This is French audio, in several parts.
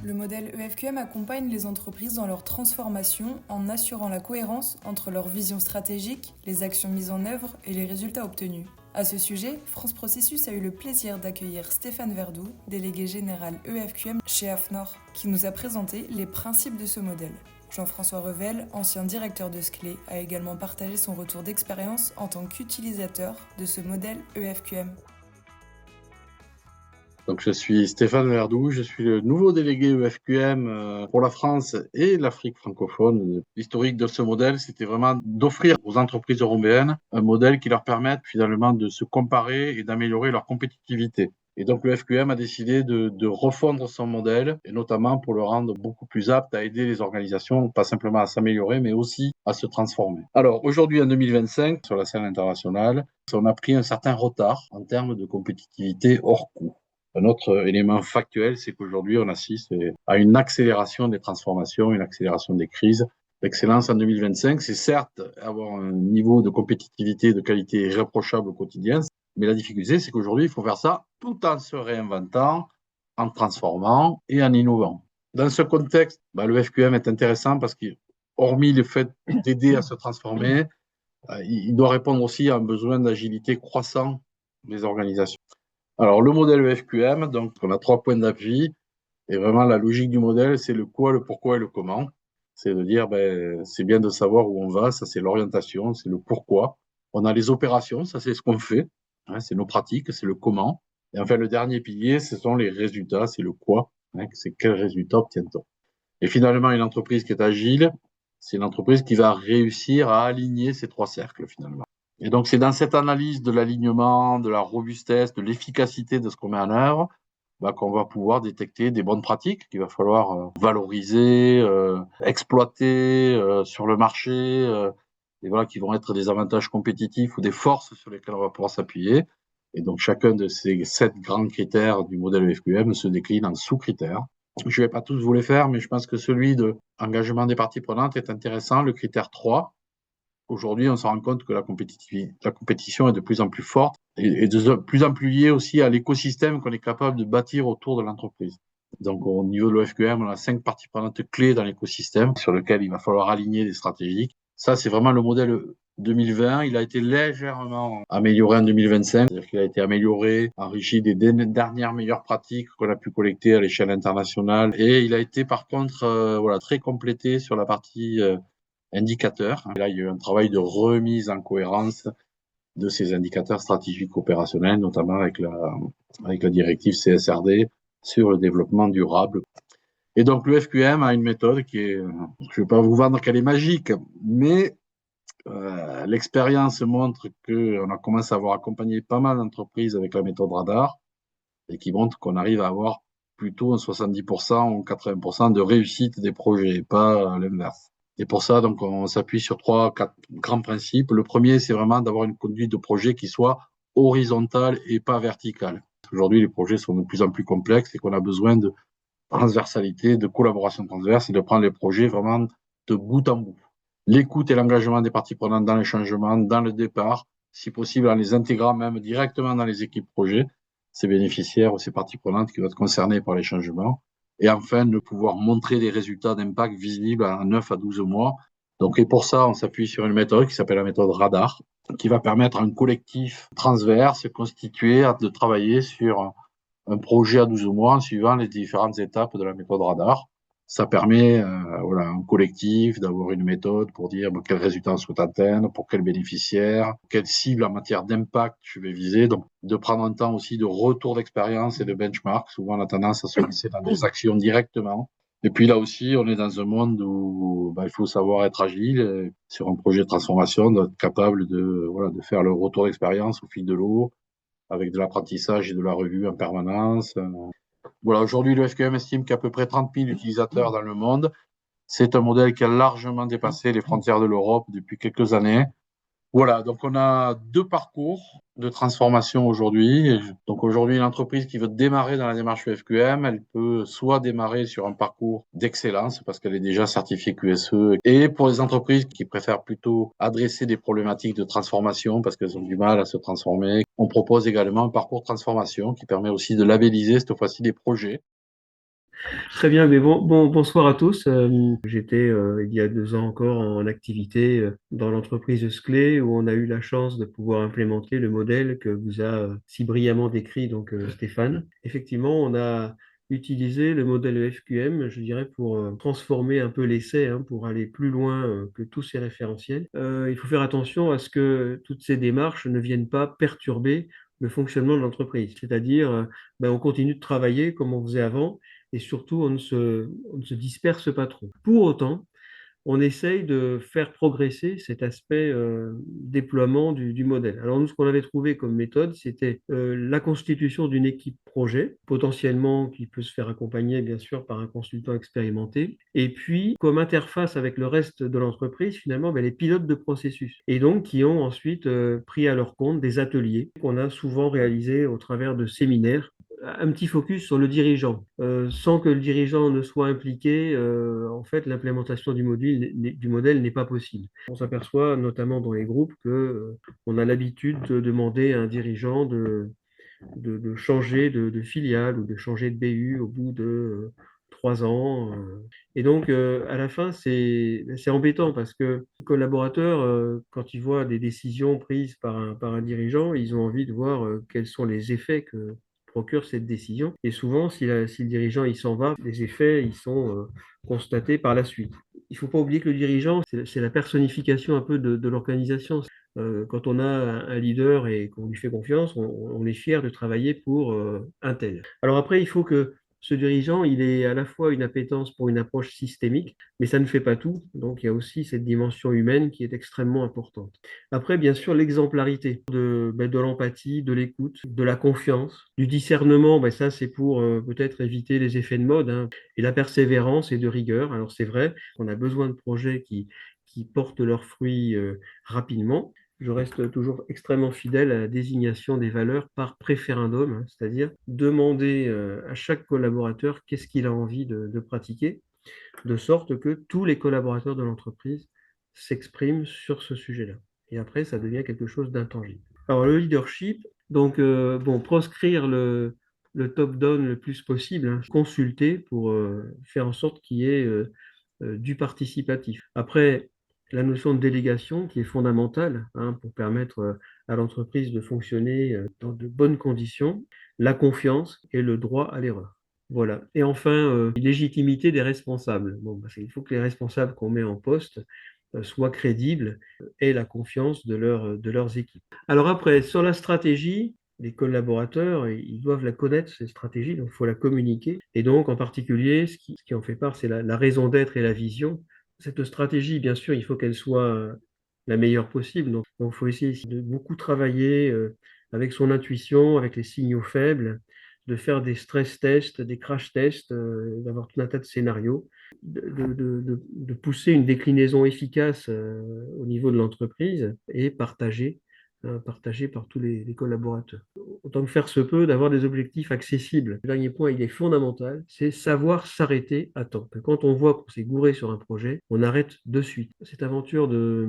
Le modèle EFQM accompagne les entreprises dans leur transformation en assurant la cohérence entre leur vision stratégique, les actions mises en œuvre et les résultats obtenus. À ce sujet, France Processus a eu le plaisir d'accueillir Stéphane Verdoux, délégué général EFQM chez AFNOR, qui nous a présenté les principes de ce modèle. Jean-François Revel, ancien directeur de Sclé, a également partagé son retour d'expérience en tant qu'utilisateur de ce modèle EFQM. Donc, je suis Stéphane Verdoux, je suis le nouveau délégué EFQM pour la France et l'Afrique francophone. L'historique de ce modèle, c'était vraiment d'offrir aux entreprises européennes un modèle qui leur permette finalement de se comparer et d'améliorer leur compétitivité. Et donc, le FQM a décidé de refondre son modèle, et notamment pour le rendre beaucoup plus apte à aider les organisations, pas simplement à s'améliorer, mais aussi à se transformer. Alors, aujourd'hui, en 2025, sur la scène internationale, on a pris un certain retard en termes de compétitivité hors coût. Un autre élément factuel, c'est qu'aujourd'hui, on assiste à une accélération des transformations, une accélération des crises. L'excellence en 2025, c'est certes avoir un niveau de compétitivité et de qualité irréprochable au quotidien, mais la difficulté, c'est qu'aujourd'hui, il faut faire ça tout en se réinventant, en transformant et en innovant. Dans ce contexte, le FQM est intéressant parce qu'hormis le fait d'aider à se transformer, il doit répondre aussi à un besoin d'agilité croissant des organisations. Alors, le modèle EFQM, donc, on a 3 points d'appui. Et vraiment, la logique du modèle, c'est le quoi, le pourquoi et le comment. C'est de dire, c'est bien de savoir où on va. Ça, c'est l'orientation, c'est le pourquoi. On a les opérations, ça, c'est ce qu'on fait. C'est nos pratiques, c'est le comment. Et enfin, le dernier pilier, ce sont les résultats, c'est le quoi. C'est quel résultat obtient-on. Et finalement, une entreprise qui est agile, c'est une entreprise qui va réussir à aligner ces 3 cercles, finalement. Et donc, c'est dans cette analyse de l'alignement, de la robustesse, de l'efficacité de ce qu'on met en œuvre, qu'on va pouvoir détecter des bonnes pratiques qu'il va falloir valoriser, exploiter sur le marché, et voilà, qui vont être des avantages compétitifs ou des forces sur lesquelles on va pouvoir s'appuyer. Et donc, chacun de ces 7 grands critères du modèle EFQM se décline en sous-critères. Je ne vais pas tous vous les faire, mais je pense que celui de engagement des parties prenantes est intéressant, le critère 3. Aujourd'hui, on se rend compte que la compétition est de plus en plus forte et de plus en plus liée aussi à l'écosystème qu'on est capable de bâtir autour de l'entreprise. Donc, au niveau de l'OFQM, on a 5 parties prenantes clés dans l'écosystème sur lequel il va falloir aligner des stratégies. Ça, c'est vraiment le modèle 2020. Il a été légèrement amélioré en 2025. C'est-à-dire qu'il a été amélioré, enrichi des dernières meilleures pratiques qu'on a pu collecter à l'échelle internationale. Et il a été, par contre, très complété sur la partie indicateurs. Et là, il y a eu un travail de remise en cohérence de ces indicateurs stratégiques opérationnels, notamment avec la directive CSRD sur le développement durable. Et donc, le FQM a une méthode qui est, je ne vais pas vous vendre qu'elle est magique, mais l'expérience montre qu'on a commencé à avoir accompagné pas mal d'entreprises avec la méthode radar et qui montre qu'on arrive à avoir plutôt un 70% ou 80% de réussite des projets, pas l'inverse. Et pour ça, donc, on s'appuie sur 3-4 grands principes. Le premier, c'est vraiment d'avoir une conduite de projet qui soit horizontale et pas verticale. Aujourd'hui, les projets sont de plus en plus complexes et qu'on a besoin de transversalité, de collaboration transverse et de prendre les projets vraiment de bout en bout. L'écoute et l'engagement des parties prenantes dans les changements, dans le départ, si possible en les intégrant même directement dans les équipes projets, ces bénéficiaires ou ces parties prenantes qui vont être concernées par les changements. Et enfin, de pouvoir montrer des résultats d'impact visibles en 9 à 12 mois. Donc, et pour ça, on s'appuie sur une méthode qui s'appelle la méthode radar, qui va permettre à un collectif transverse constitué de travailler sur un projet à 12 mois en suivant les différentes étapes de la méthode radar. Ça permet un collectif d'avoir une méthode pour dire quels résultats on souhaite atteindre, pour quels bénéficiaires, quelle cible en matière d'impact je vais viser. Donc, de prendre un temps aussi de retour d'expérience et de benchmark. Souvent, on a tendance à se lancer dans des actions directement. Et puis là aussi, on est dans un monde où il faut savoir être agile. Et sur un projet de transformation, d'être capable de faire le retour d'expérience au fil de l'eau, avec de l'apprentissage et de la revue en permanence. Aujourd'hui, le FQM estime qu'à peu près 30 000 utilisateurs dans le monde. C'est un modèle qui a largement dépassé les frontières de l'Europe depuis quelques années. Voilà, donc on a 2 parcours de transformation aujourd'hui. Donc aujourd'hui, une entreprise qui veut démarrer dans la démarche FQM, elle peut soit démarrer sur un parcours d'excellence parce qu'elle est déjà certifiée QSE. Et pour les entreprises qui préfèrent plutôt adresser des problématiques de transformation parce qu'elles ont du mal à se transformer, on propose également un parcours de transformation qui permet aussi de labelliser cette fois-ci des projets. Très bien, mais bonsoir à tous. J'étais il y a 2 ans encore en activité dans l'entreprise Sclé où on a eu la chance de pouvoir implémenter le modèle que vous a si brillamment décrit donc Stéphane. Effectivement, on a utilisé le modèle EFQM, je dirais, pour transformer un peu l'essai, hein, pour aller plus loin que tous ces référentiels. Il faut faire attention à ce que toutes ces démarches ne viennent pas perturber le fonctionnement de l'entreprise. C'est-à-dire, on continue de travailler comme on faisait avant et surtout on ne se disperse pas trop. Pour autant, on essaye de faire progresser cet aspect déploiement du modèle. Alors nous, ce qu'on avait trouvé comme méthode, c'était la constitution d'une équipe projet, potentiellement qui peut se faire accompagner bien sûr par un consultant expérimenté, et puis comme interface avec le reste de l'entreprise, finalement, les pilotes de processus, et donc qui ont ensuite pris à leur compte des ateliers qu'on a souvent réalisés au travers de séminaires un petit focus sur le dirigeant. Sans que le dirigeant ne soit impliqué, en fait, l'implémentation du modèle n'est pas possible. On s'aperçoit notamment dans les groupes que, on a l'habitude de demander à un dirigeant de changer de filiale ou de changer de BU au bout de 3 ans. Et donc, à la fin, c'est embêtant parce que les collaborateurs, quand ils voient des décisions prises par un dirigeant, ils ont envie de voir quels sont les effets que procure cette décision. Et souvent, si le dirigeant il s'en va, les effets ils sont constatés par la suite. Il ne faut pas oublier que le dirigeant, c'est la personnification un peu de l'organisation. Quand on a un leader et qu'on lui fait confiance, on est fier de travailler pour un tel. Alors après, il faut que ce dirigeant, il ait à la fois une appétence pour une approche systémique, mais ça ne fait pas tout. Donc il y a aussi cette dimension humaine qui est extrêmement importante. Après, bien sûr, l'exemplarité de l'empathie, de l'écoute, de la confiance, du discernement, ça c'est pour peut-être éviter les effets de mode, hein, et la persévérance et de rigueur. Alors c'est vrai, on a besoin de projets qui portent leurs fruits rapidement. Je reste toujours extrêmement fidèle à la désignation des valeurs par préférendum, hein, c'est-à-dire demander à chaque collaborateur qu'est-ce qu'il a envie de pratiquer, de sorte que tous les collaborateurs de l'entreprise s'expriment sur ce sujet-là. Et après, ça devient quelque chose d'intangible. Alors, le leadership, donc, proscrire le top-down le plus possible, hein, consulter pour faire en sorte qu'il y ait du participatif. Après, la notion de délégation qui est fondamentale, hein, pour permettre à l'entreprise de fonctionner dans de bonnes conditions, la confiance et le droit à l'erreur. Voilà. Et enfin, légitimité des responsables. Bon, parce qu'il faut que les responsables qu'on met en poste soient crédibles et la confiance de leurs équipes. Alors après, sur la stratégie, les collaborateurs, ils doivent la connaître, cette stratégie, donc il faut la communiquer. Et donc, en particulier, ce qui en fait part, c'est la raison d'être et la vision. Cette stratégie, bien sûr, il faut qu'elle soit la meilleure possible. Donc, il faut essayer de beaucoup travailler avec son intuition, avec les signaux faibles, de faire des stress tests, des crash tests, d'avoir tout un tas de scénarios, de pousser une déclinaison efficace au niveau de l'entreprise et partagée par tous les collaborateurs. Autant que faire se peut, d'avoir des objectifs accessibles. Le dernier point, il est fondamental, c'est savoir s'arrêter à temps. Quand on voit qu'on s'est gouré sur un projet, on arrête de suite. Cette aventure de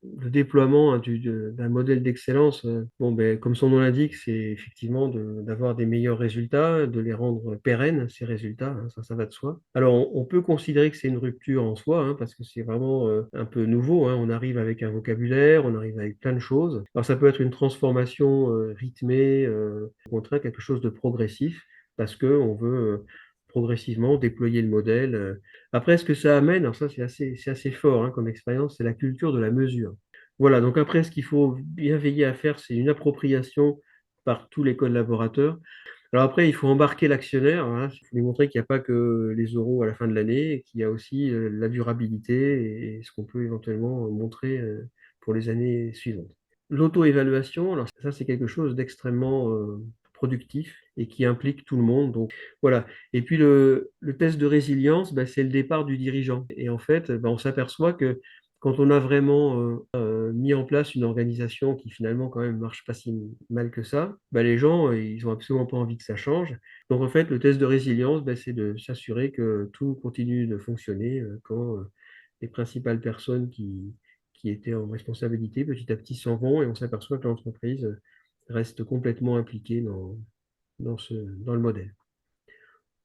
déploiement, hein, d'un modèle d'excellence, comme son nom l'indique, c'est effectivement d'avoir des meilleurs résultats, de les rendre pérennes, ces résultats, hein, ça va de soi. Alors, on peut considérer que c'est une rupture en soi, hein, parce que c'est vraiment un peu nouveau, hein. On arrive avec un vocabulaire, on arrive avec plein de choses. Alors, ça peut être une transformation rythmée, au contraire, quelque chose de progressif, parce qu'on veut progressivement déployer le modèle. Après, ce que ça amène, alors ça c'est assez fort, hein, comme expérience, c'est la culture de la mesure. Voilà, donc après, ce qu'il faut bien veiller à faire, c'est une appropriation par tous les collaborateurs. Alors après, il faut embarquer l'actionnaire, hein, il faut lui montrer qu'il n'y a pas que les euros à la fin de l'année, et qu'il y a aussi la durabilité et ce qu'on peut éventuellement montrer pour les années suivantes. L'auto-évaluation, alors ça c'est quelque chose d'extrêmement productif et qui implique tout le monde. Donc voilà. Et puis le test de résilience, c'est le départ du dirigeant. Et en fait, on s'aperçoit que quand on a vraiment mis en place une organisation qui finalement quand même marche pas si mal que ça, les gens, ils ont absolument pas envie que ça change. Donc en fait, le test de résilience, c'est de s'assurer que tout continue de fonctionner quand les principales personnes qui étaient en responsabilité petit à petit s'en vont et on s'aperçoit que l'entreprise reste complètement impliquée dans le modèle.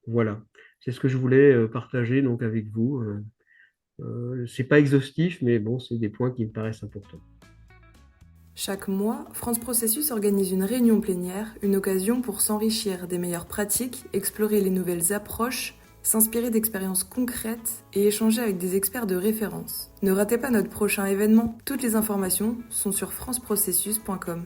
Voilà, c'est ce que je voulais partager donc avec vous. C'est pas exhaustif, mais bon, c'est des points qui me paraissent importants. Chaque mois, France Processus organise une réunion plénière, une occasion pour s'enrichir des meilleures pratiques, explorer les nouvelles approches, s'inspirer d'expériences concrètes et échanger avec des experts de référence. Ne ratez pas notre prochain événement, toutes les informations sont sur franceprocessus.com.